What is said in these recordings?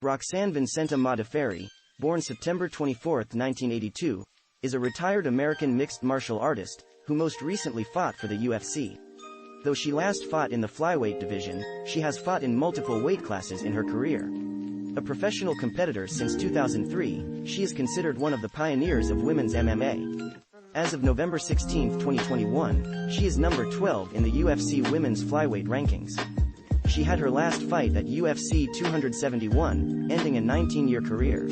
Roxanne Vincenta Modafferi, born September 24, 1982, is a retired American mixed martial artist, who most recently fought for the UFC. Though she last fought in the flyweight division, she has fought in multiple weight classes in her career. A professional competitor since 2003, she is considered one of the pioneers of women's MMA. As of November 16, 2021, she is number 12 in the UFC women's flyweight rankings. She had her last fight at UFC 271, ending a 19-year career.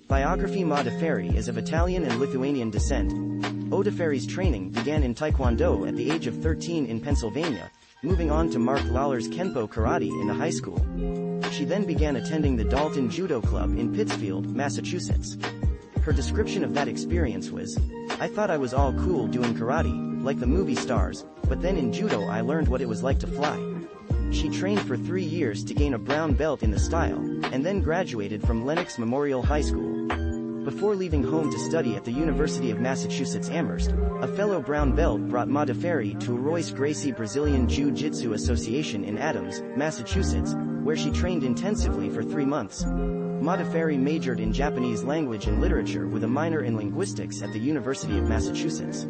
Biography: Modafferi is of Italian and Lithuanian descent. Modafferi's training began in Taekwondo at the age of 13 in Pennsylvania, moving on to Mark Lawler's Kenpo Karate in the high school. She then began attending the Dalton Judo Club in Pittsfield, Massachusetts. Her description of that experience was, "I thought I was all cool doing karate, like the movie stars, but then in judo I learned what it was like to fly." She trained for 3 years to gain a brown belt in the style, and then graduated from Lenox Memorial High School. Before leaving home to study at the University of Massachusetts Amherst, a fellow brown belt brought Modafferi to Royce Gracie Brazilian Jiu-Jitsu Association in Adams, Massachusetts, where she trained intensively for 3 months. Modafferi majored in Japanese language and literature with a minor in linguistics at the University of Massachusetts.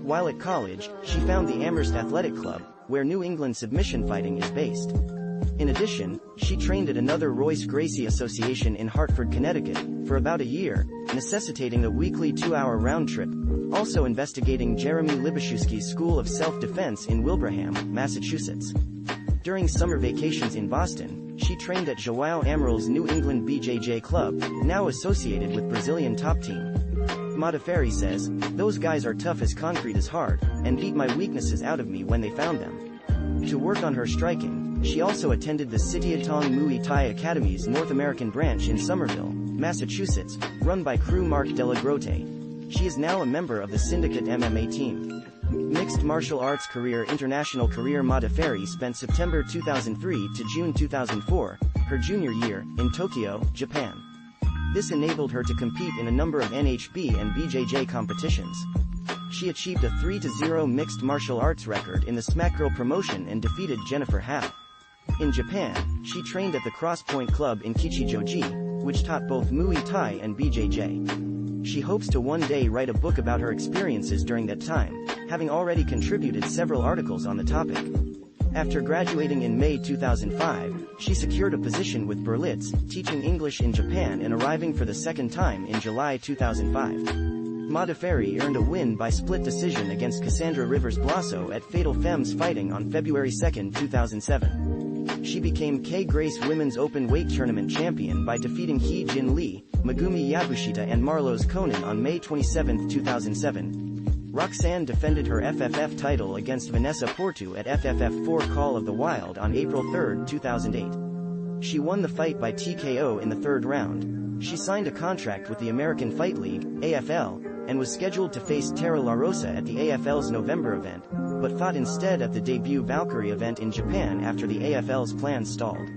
While at college, she found the Amherst Athletic Club, where New England submission fighting is based. In addition, she trained at another Royce Gracie Association in Hartford, Connecticut, for about a year, necessitating a weekly 2-hour round trip, also investigating Jeremy Libashewski's School of Self-Defense in Wilbraham, Massachusetts. During summer vacations in Boston, she trained at João Amaral's New England BJJ Club, now associated with Brazilian Top Team. Modafferi says, "Those guys are tough as concrete is hard, and beat my weaknesses out of me when they found them." To work on her striking, she also attended the Sitiatong Muay Thai Academy's North American branch in Somerville, Massachusetts, run by Crew Mark Della Grotte. She is now a member of the Syndicate MMA team. Mixed martial arts career: international career. Modafferi spent September 2003 to June 2004, her junior year, in Tokyo, Japan. This enabled her to compete in a number of NHB and BJJ competitions. She achieved a 3-0 mixed martial arts record in the Smackgirl promotion and defeated Jennifer Howe. In Japan, she trained at the Crosspoint Club in Kichijoji, which taught both Muay Thai and BJJ. She hopes to one day write a book about her experiences during that time, having already contributed several articles on the topic. After graduating in May 2005, she secured a position with Berlitz, teaching English in Japan and arriving for the second time in July 2005. Modafferi earned a win by split decision against Cassandra Rivers Blasso at Fatal Femmes Fighting on February 2, 2007. She became K-Grace Women's Open Weight Tournament champion by defeating Hee Jin Lee, Megumi Yabushita and Marloes Conan on May 27, 2007. Roxanne defended her FFF title against Vanessa Porto at FFF4 Call of the Wild on April 3, 2008. She won the fight by TKO in the 3rd round. She signed a contract with the American Fight League, AFL, and was scheduled to face Tara La Rosa at the AFL's November event, but fought instead at the debut Valkyrie event in Japan after the AFL's plans stalled.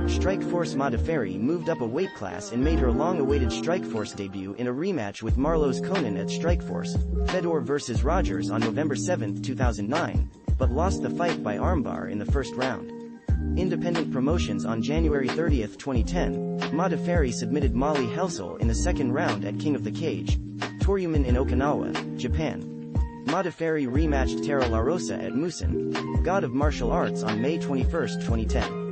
Strikeforce: Modafferi moved up a weight class and made her long-awaited Strikeforce debut in a rematch with Marloes Conan at Strikeforce, Fedor vs. Rogers on November 7, 2009, but lost the fight by armbar in the 1st round. Independent promotions: on January 30, 2010, Modafferi submitted Molly Helsel in the 2nd round at King of the Cage, Toryuman in Okinawa, Japan. Modafferi rematched Tara La Rosa at Musan, God of Martial Arts on May 21, 2010.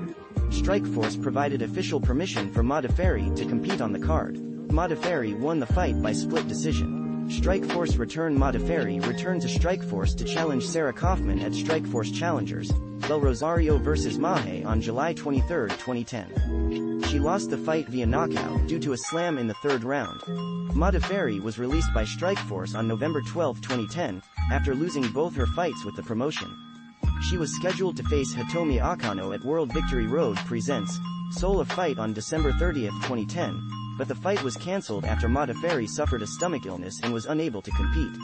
Strikeforce provided official permission for Modafferi to compete on the card. Modafferi won the fight by split decision. Strikeforce Return: Modafferi returned to Strikeforce to challenge Sarah Kaufman at Strikeforce Challengers, Del Rosario vs. Mahe on July 23, 2010. She lost the fight via knockout due to a slam in the 3rd round. Modafferi was released by Strikeforce on November 12, 2010, after losing both her fights with the promotion. She was scheduled to face Hitomi Akano at World Victory Road Presents Seoul a fight on December 30, 2010, but the fight was cancelled after Modafferi suffered a stomach illness and was unable to compete.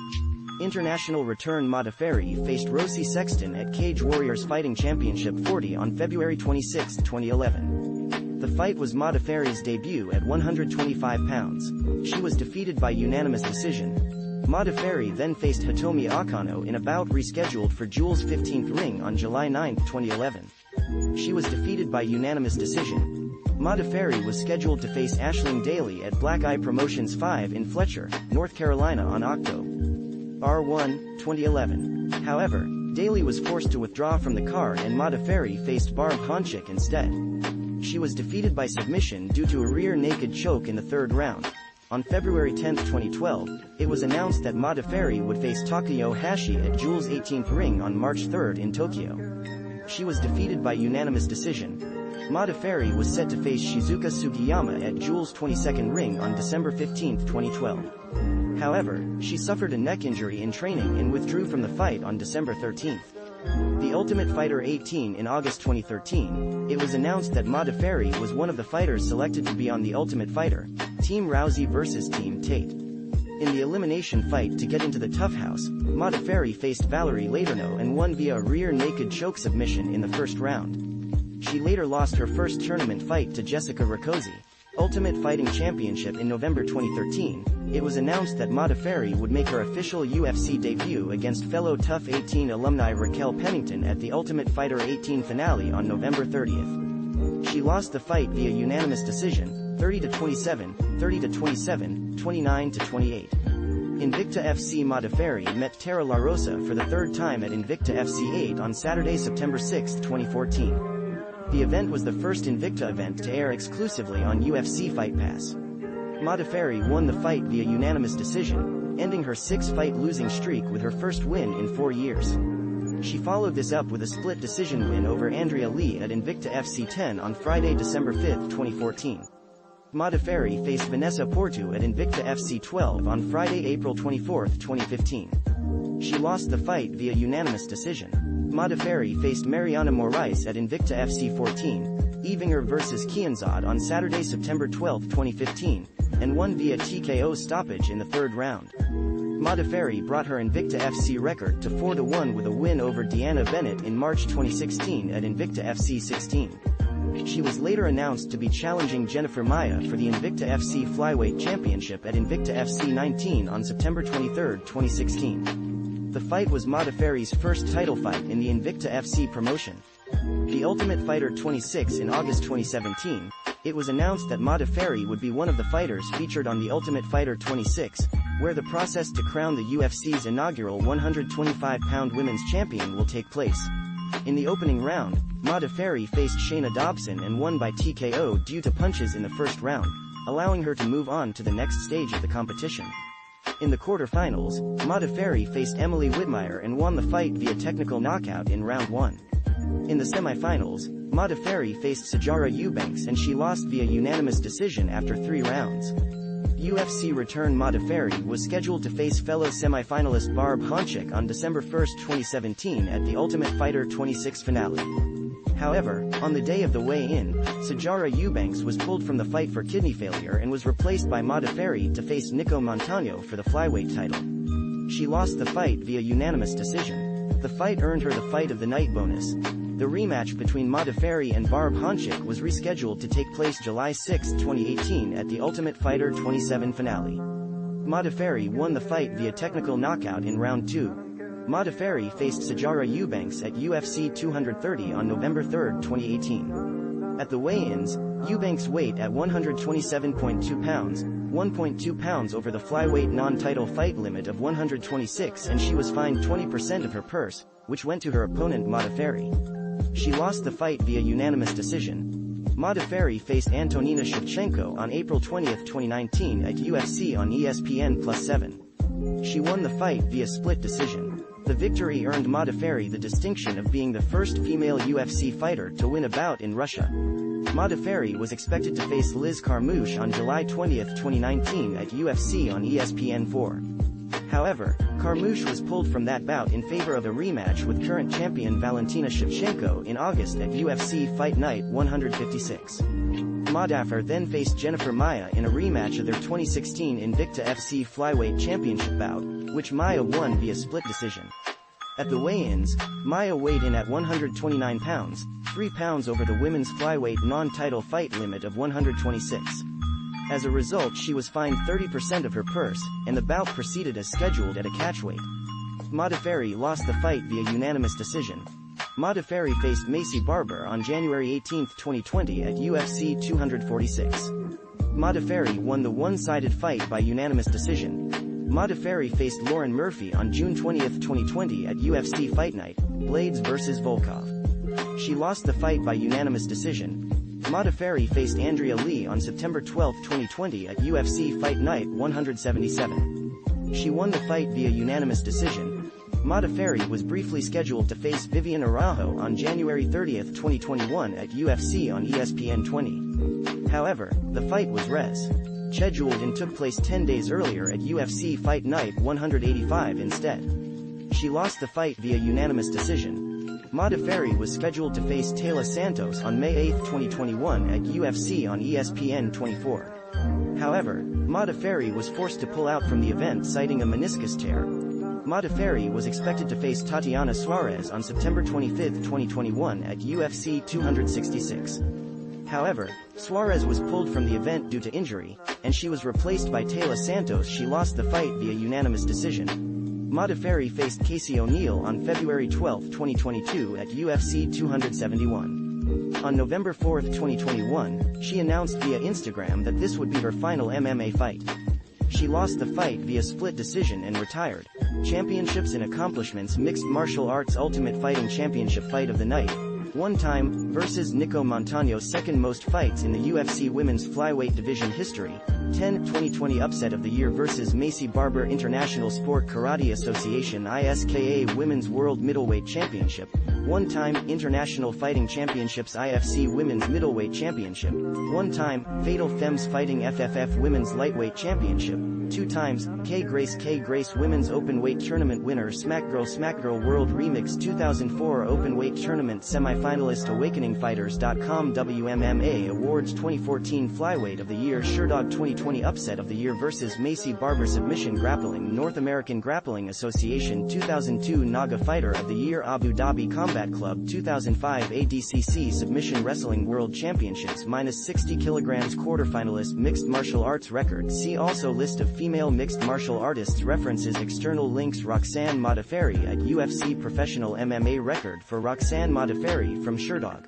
International return: Modafferi faced Rosie Sexton at Cage Warriors Fighting Championship 40 on February 26, 2011. The fight was Modafferi's debut at 125 pounds. She was defeated by unanimous decision. Modafferi then faced Hitomi Akano in a bout rescheduled for Jules' 15th ring on July 9, 2011. She was defeated by unanimous decision. Modafferi was scheduled to face Aisling Daly at Black Eye Promotions 5 in Fletcher, North Carolina on October 1, 2011. However, Daly was forced to withdraw from the card and Modafferi faced Barb Honchik instead. She was defeated by submission due to a rear naked choke in the third round. On February 10, 2012, it was announced that Modafferi would face Takayo Hashi at Jules' 18th ring on March 3 in Tokyo. She was defeated by unanimous decision. Modafferi was set to face Shizuka Sugiyama at Jules' 22nd ring on December 15, 2012. However, she suffered a neck injury in training and withdrew from the fight on December 13. The Ultimate Fighter 18 in August 2013, it was announced that Modafferi was one of the fighters selected to be on the Ultimate Fighter, Team Rousey vs Team Tate. In the elimination fight to get into the Tough House, Modafferi faced Valerie Letourneau and won via a rear naked choke submission in the first round. She later lost her first tournament fight to Jessica Rakoczy. Ultimate Fighting Championship in November 2013, it was announced that Modafferi would make her official UFC debut against fellow Tough 18 alumni Raquel Pennington at the Ultimate Fighter 18 finale on November 30. She lost the fight via unanimous decision, 30-27, 30-27, 29-28. Invicta FC Modafferi met Tara La Rosa for the third time at Invicta FC 8 on Saturday, September 6, 2014. The event was the first Invicta event to air exclusively on UFC Fight Pass. Modafferi won the fight via unanimous decision, ending her 6-fight losing streak with her first win in 4 years. She followed this up with a split decision win over Andrea Lee at Invicta FC 10 on Friday, December 5, 2014. Modafferi faced Vanessa Porto at Invicta FC 12 on Friday, April 24, 2015. She lost the fight via unanimous decision. Modafferi faced Mariana Moraes at Invicta FC 14, Evinger vs Kianzad on Saturday, September 12, 2015, and won via TKO stoppage in the third round. Modafferi brought her Invicta FC record to 4-1 with a win over Deanna Bennett in March 2016 at Invicta FC 16. She was later announced to be challenging Jennifer Maia for the Invicta FC Flyweight Championship at Invicta FC 19 on September 23, 2016. The fight was Modafferi's first title fight in the Invicta FC promotion. The Ultimate Fighter 26 in August 2017, it was announced that Modafferi would be one of the fighters featured on the Ultimate Fighter 26, where the process to crown the UFC's inaugural 125-pound women's champion will take place. In the opening round, Modafferi faced Shayna Dobson and won by TKO due to punches in the first round, allowing her to move on to the next stage of the competition. In the quarterfinals, Modafferi faced Emily Whitmire and won the fight via technical knockout in round 1. In the semifinals, Modafferi faced Sijara Eubanks and she lost via unanimous decision after 3 rounds. Ufc Return Modafferi was scheduled to face fellow semifinalist Barb Honchik on December 1, 2017 at the Ultimate Fighter 26 finale. However, on the day of the weigh-in, Sijara Eubanks was pulled from the fight for kidney failure and was replaced by Modafferi to face Nico Montano for the flyweight title. She lost the fight via unanimous decision. The fight earned her the Fight of the Night bonus. The rematch between Modafferi and Barb Honchik was rescheduled to take place July 6, 2018 at the Ultimate Fighter 27 finale. Modafferi won the fight via technical knockout in round 2. Modafferi faced Sijara Eubanks at UFC 230 on November 3, 2018. At the weigh-ins, Eubanks weighed at 127.2 pounds, 1.2 pounds over the flyweight non-title fight limit of 126, and she was fined 20% of her purse, which went to her opponent Modafferi. She lost the fight via unanimous decision. Modafferi faced Antonina Shevchenko on April 20, 2019 at UFC on ESPN+7. She won the fight via split decision. The victory earned Modafferi the distinction of being the first female UFC fighter to win a bout in Russia. Modafferi was expected to face Liz Carmouche on July 20, 2019 at UFC on ESPN4. However, Carmouche was pulled from that bout in favor of a rematch with current champion Valentina Shevchenko in August at UFC Fight Night 156. Modafferi then faced Jennifer Maia in a rematch of their 2016 Invicta FC Flyweight Championship bout, which Maia won via split decision. At the weigh-ins, Maia weighed in at 129 pounds, 3 pounds over the women's flyweight non-title fight limit of 126. As a result, she was fined 30% of her purse, and the bout proceeded as scheduled at a catchweight. Modafferi lost the fight via unanimous decision. Modafferi faced Macy Barber on January 18, 2020 at UFC 246. Modafferi won the one-sided fight by unanimous decision. Modafferi faced Lauren Murphy on June 20, 2020 at UFC Fight Night, Blades vs. Volkov. She lost the fight by unanimous decision. Modafferi faced Andrea Lee on September 12, 2020 at UFC Fight Night 177. She won the fight via unanimous decision. Modafferi was briefly scheduled to face Vivian Araujo on January 30, 2021 at UFC on ESPN 20. However, the fight was scheduled and took place 10 days earlier at UFC Fight Night 185 instead. She lost the fight via unanimous decision. Modafferi was scheduled to face Taylor Santos on May 8, 2021 at UFC on ESPN 24. However, Modafferi was forced to pull out from the event citing a meniscus tear. Modafferi was expected to face Tatiana Suarez on September 25, 2021 at UFC 266. However, Suarez was pulled from the event due to injury, and she was replaced by Taylor Santos. She lost the fight via unanimous decision. Modafferi faced Casey O'Neill on February 12, 2022 at UFC 271. On November 4, 2021, she announced via Instagram that this would be her final MMA fight. She lost the fight via split decision and retired. Championships and Accomplishments Mixed Martial Arts Ultimate Fighting Championship Fight of the Night. One time, versus Nico Montano. Second most fights in the UFC Women's Flyweight Division history. 10. 2020 Upset of the Year versus Macy Barber. International Sport Karate Association ISKA Women's World Middleweight Championship. One time, International Fighting Championships IFC Women's Middleweight Championship. One time, Fatal Femmes Fighting FFF Women's Lightweight Championship. 2 times, K Grace Women's Openweight Tournament winner. SmackGirl World Remix 2004 Openweight Tournament semifinalist. AwakeningFighters.com WMMA Awards 2014 Flyweight of the Year. Sherdog 2020 Upset of the Year versus Macy Barber. Submission Grappling North American Grappling Association 2002 Naga Fighter of the Year. Abu Dhabi Combat Club 2005 ADCC Submission Wrestling World Championships -60 kg quarterfinalist. Mixed Martial Arts Record. See also List of female mixed martial artists. References. External links. Roxanne Modafferi at UFC Professional MMA record for Roxanne Modafferi from Sherdog.